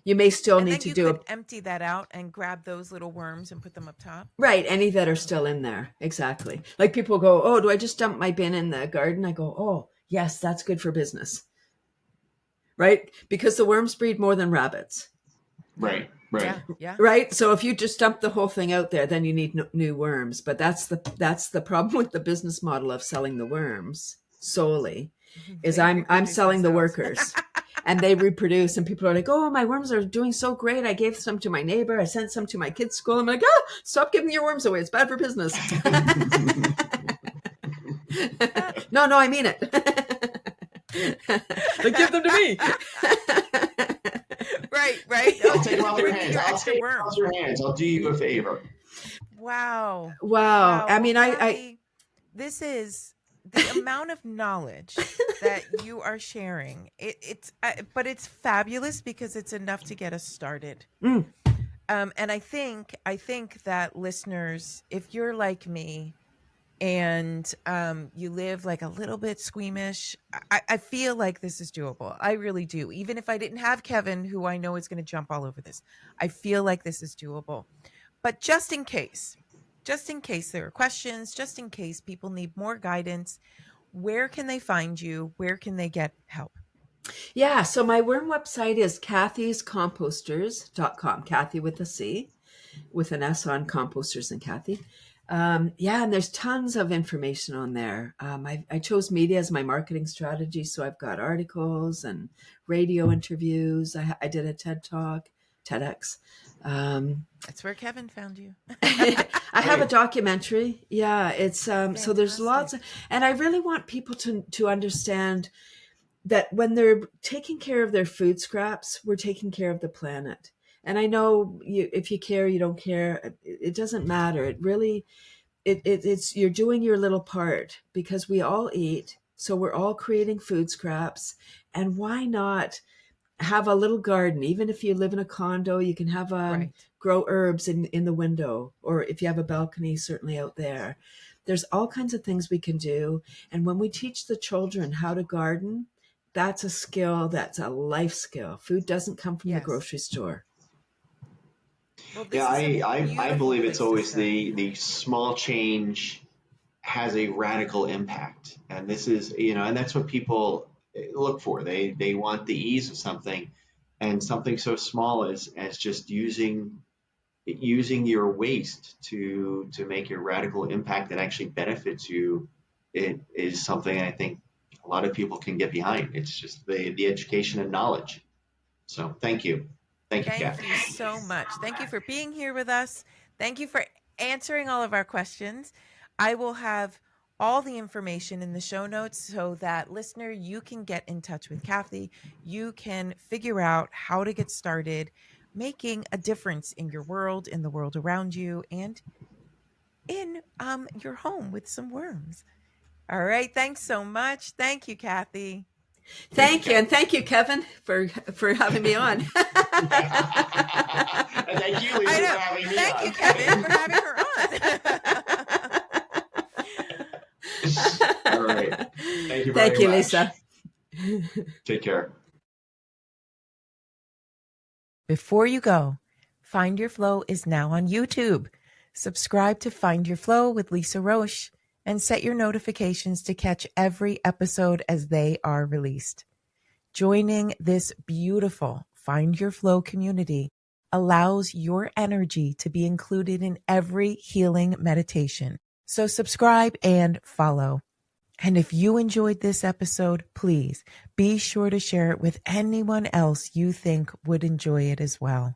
B: You may still need to
A: empty that out and grab those little worms and put them up top.
B: Right. Any that are still in there. Exactly. Like people go, oh, do I just dump my bin in the garden? I go, oh, yes, that's good for business. Right? Because the worms breed more than rabbits.
C: Right.
A: Yeah.
B: Right? So if you just dump the whole thing out there, then you need new worms. But that's the problem with the business model of selling the worms solely is I'm selling the workers. And they reproduce, and people are like, oh, my worms are doing so great. I gave some to my neighbor. I sent some to my kids' school. I'm like, oh, stop giving your worms away. It's bad for business. No, I mean it. Like, give them to me.
A: Right.
C: I'll take them off your hands. I'll do you a favor.
A: Wow.
B: I mean,
A: Cathy, this is the amount of knowledge that you are sharing. But it's fabulous because it's enough to get us started. And I think that listeners, if you're like me and you live like a little bit squeamish, I feel like this is doable. I really do. Even if I didn't have Kevin, who I know is going to jump all over this, I feel like this is doable. But just in case, just in case there are questions, just in case people need more guidance, where can they find you? Where can they get help?
B: Yeah, so my worm website is cathy'scomposters.com, Cathy with a C, with an S on composters and Cathy. Yeah, and there's tons of information on there. I chose media as my marketing strategy, so I've got articles and radio interviews. I did a TED Talk, TEDx.
A: That's where Kevin found you.
B: I have a documentary. Yeah, it's so there's lots
A: Fantastic.
B: and I really want people to understand that when they're taking care of their food scraps, we're taking care of the planet. And I know if you care, you don't care. It doesn't matter. It really, it's you're doing your little part because we all eat. So we're all creating food scraps. And why not have a little garden? Even if you live in a condo, you can have
A: Right.
B: grow herbs in the window, or if you have a balcony, certainly out there. There's all kinds of things we can do. And when we teach the children how to garden, that's a skill, that's a life skill. Food doesn't come from the
A: Yes.
B: grocery store.
A: Well, this
C: Yeah,
A: is a
C: I
A: beautiful
C: believe
A: place
C: it's
A: to
C: always
A: start.
C: the small change has a radical impact. And this is, and that's what people look for. They want the ease of something, and something so small as just using your waste to make a radical impact that actually benefits you. It is something I think a lot of people can get behind. It's just the education and knowledge. So thank you. Thank you,
A: Thank
C: Kathy.
A: you so much. Thank you for being here with us. Thank you for answering all of our questions. I will have all the information in the show notes so that, listener, you can get in touch with Cathy. You can figure out how to get started making a difference in your world, in the world around you, and in your home with some worms. All right. Thanks so much. Thank you, Cathy.
B: Thank you. And thank you, Kevin, for having me on.
C: And thank you, Lisa,
A: I know.
C: for having me
A: Thank
C: on.
A: you, Kevin, for having her on.
C: All right. Thank you very
B: Thank you,
C: much.
B: Lisa.
C: Take care.
A: Before you go, Find Your Flow is now on YouTube. Subscribe to Find Your Flow with Lisa Roche and set your notifications to catch every episode as they are released. Joining this beautiful Find Your Flow community allows your energy to be included in every healing meditation. So subscribe and follow. And if you enjoyed this episode, please be sure to share it with anyone else you think would enjoy it as well.